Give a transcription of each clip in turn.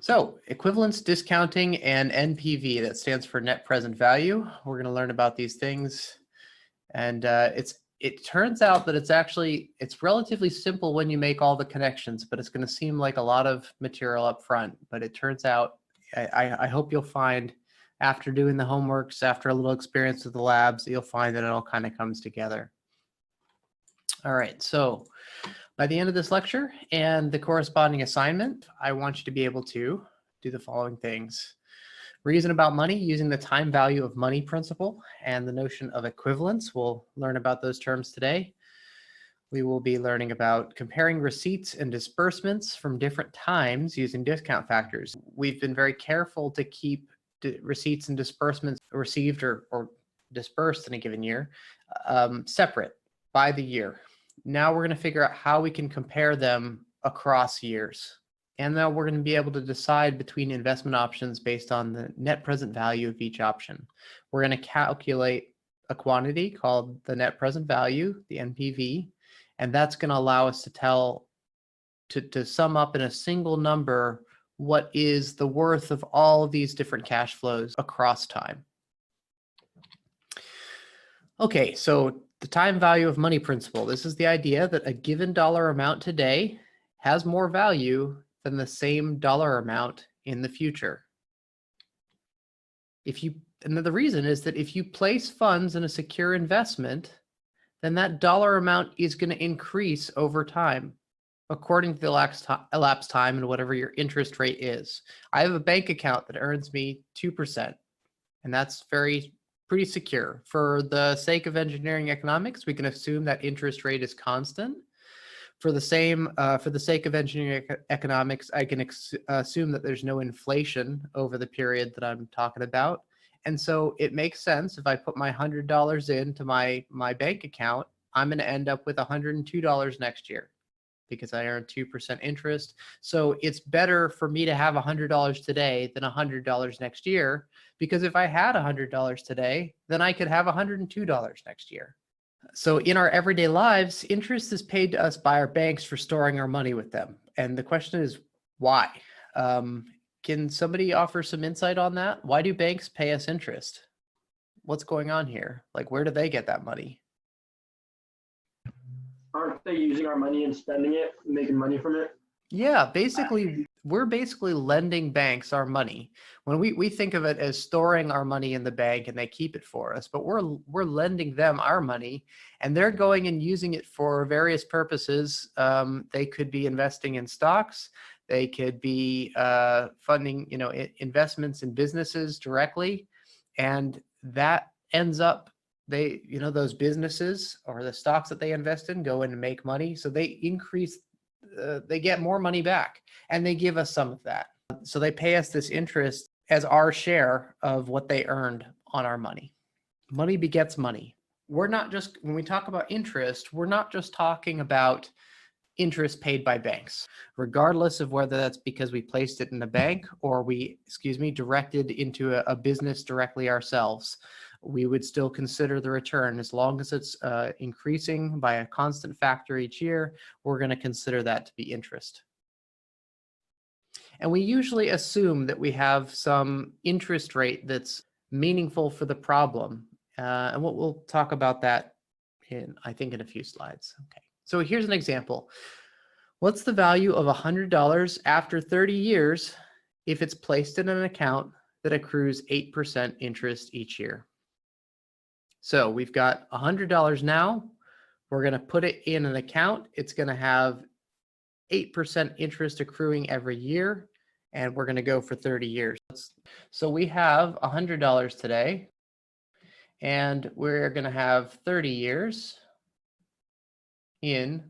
So equivalence discounting and NPV, that stands for net present value. We're going to learn about these things. And it turns out that it's relatively simple when you make all the connections, but it's going to seem like a lot of material up front. But it turns out, I hope you'll find after doing the homeworks, after a little experience with the labs, you'll find that it all kind of comes together. All right, so by the end of this lecture and the corresponding assignment, I want you to be able to do the following things. Reason about money using the time value of money principle and the notion of equivalence. We'll learn about those terms today. We will be learning about comparing receipts and disbursements from different times using discount factors. We've been very careful to keep receipts and disbursements received or dispersed in a given year separate by the year. Now we're going to figure out how we can compare them across years. And now we're going to be able to decide between investment options based on the net present value of each option. We're going to calculate a quantity called the net present value, the NPV, and that's going to allow us to sum up in a single number what is the worth of all of these different cash flows across time. Okay, so the time value of money principle. This is the idea that a given dollar amount today has more value than the same dollar amount in the future. And the reason is that if you place funds in a secure investment, then that dollar amount is going to increase over time, according to the elapsed time and whatever your interest rate is. I have a bank account that earns me 2%, and that's pretty secure. For the sake of engineering economics, we can assume that interest rate is constant. For the sake of engineering economics, I can assume that there's no inflation over the period that I'm talking about. And so it makes sense if I put my $100 into my bank account, I'm going to end up with $102 next year because I earn 2% interest. So it's better for me to have $100 today than $100 next year, because if I had $100 today, then I could have $102 next year. So in our everyday lives, interest is paid to us by our banks for storing our money with them. And the question is, why? Can somebody offer some insight on that? Why do banks pay us interest? What's going on here? Like, where do they get that money? Aren't they using our money and spending it, making money from it? Yeah, we're basically lending banks our money. When we think of it as storing our money in the bank and they keep it for us, but we're lending them our money and they're going and using it for various purposes. They could be investing in stocks. They could be funding, investments in businesses directly, and that ends up those businesses or the stocks that they invest in go in and make money. So they they get more money back and they give us some of that. So they pay us this interest as our share of what they earned on our money. Money begets money. When we talk about interest, we're not just talking about interest paid by banks, regardless of whether that's because we placed it in the bank or directed into a business directly ourselves. We would still consider the return. As long as it's increasing by a constant factor each year, we're going to consider that to be interest. And we usually assume that we have some interest rate that's meaningful for the problem. And we'll talk about that in a few slides. Okay. So here's an example. What's the value of $100 after 30 years if it's placed in an account that accrues 8% interest each year? So we've got $100 now. We're going to put it in an account. It's going to have 8% interest accruing every year, and we're going to go for 30 years. So we have $100 today, and we're going to have 30 years in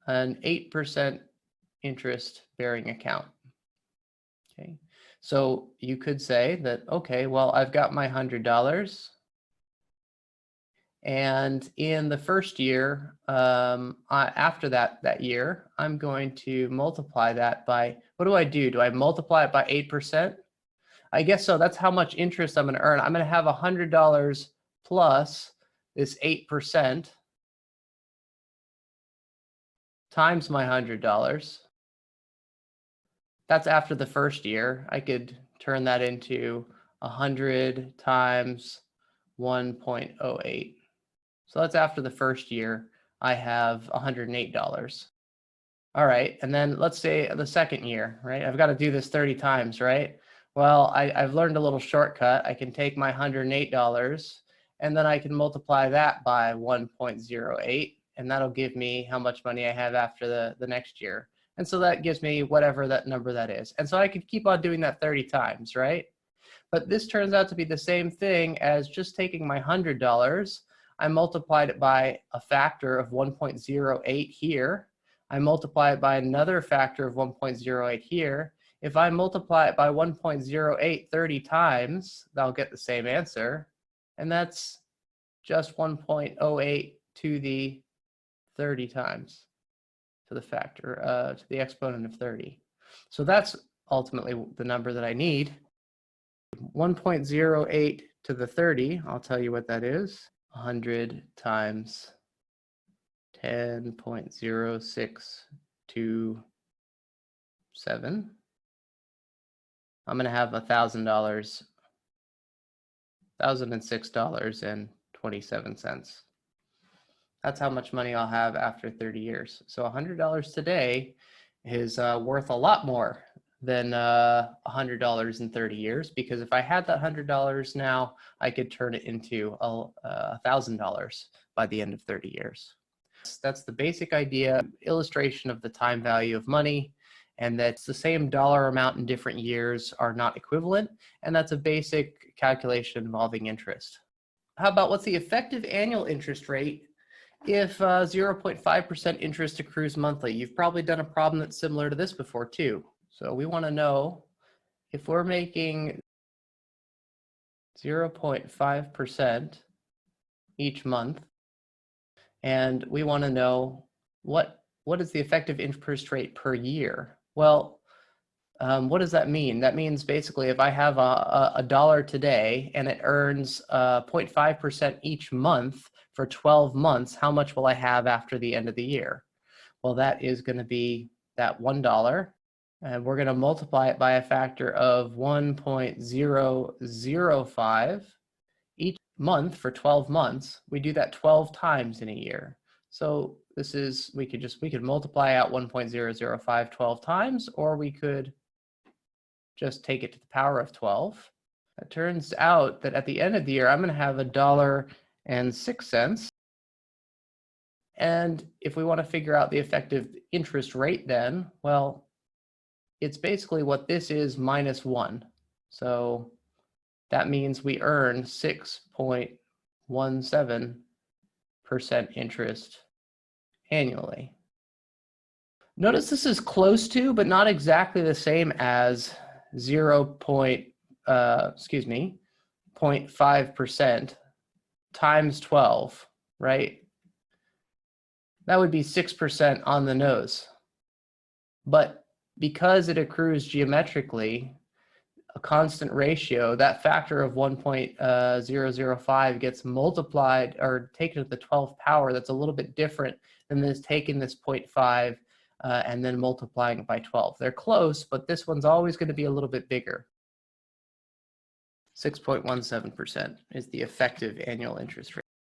an 8% interest bearing account. Okay, so you could say that, okay, well, I've got my $100. And in the first year, after that year, I'm going to multiply that by, what do? Do I multiply it by 8%? I guess so. That's how much interest I'm going to earn. I'm going to have $100 plus this 8% times my $100 That's after the first year. I could turn that into 100 times 1.08. So that's after the first year. I have $108. All right, and then let's say the second year, right? I've got to do this 30 times, right? Well, I've learned a little shortcut. I can take my $108 and then I can multiply that by 1.08, and that'll give me how much money I have after the next year. And so that gives me whatever that number that is. And so I could keep on doing that 30 times, right? But this turns out to be the same thing as just taking my $100. I multiplied it by a factor of 1.08 here. I multiply it by another factor of 1.08 here. If I multiply it by 1.08 30 times, I'll get the same answer. And that's just 1.08 to the 30 times, to the factor, to the exponent of 30. So that's ultimately the number that I need. 1.08 to the 30, I'll tell you what that is. 100 times 10.0627. I'm going to have $1,000, $1,006.27. That's how much money I'll have after 30 years. So $100 today is worth a lot more than $100 in 30 years, because if I had that $100 now, I could turn it into $1,000 by the end of 30 years. That's the basic idea, illustration of the time value of money, and that's the same dollar amount in different years are not equivalent, and that's a basic calculation involving interest. How about what's the effective annual interest rate if 0.5% interest accrues monthly? You've probably done a problem that's similar to this before too. So we want to know if we're making 0.5% each month, and we want to know what is the effective interest rate per year. Well, what does that mean? That means basically if I have a dollar today and it earns 0.5% each month for 12 months, how much will I have after the end of the year? Well, that is going to be that $1. And we're going to multiply it by a factor of 1.005 each month for 12 months. We do that 12 times in a year. So this is, we could multiply out 1.005 12 times, or we could just take it to the power of 12. It turns out that at the end of the year, I'm going to have $1.06. And if we want to figure out the effective interest rate then, well, it's basically what this is minus 1. So that means we earn 6.17% interest annually. Notice this is close to, but not exactly the same as 0.5% times 12, right? That would be 6% on the nose. But because it accrues geometrically, a constant ratio, that factor of 1.005 gets multiplied or taken to the 12th power. That's a little bit different than this taking this 0.5 and then multiplying it by 12. They're close, but this one's always going to be a little bit bigger. 6.17% is the effective annual interest rate.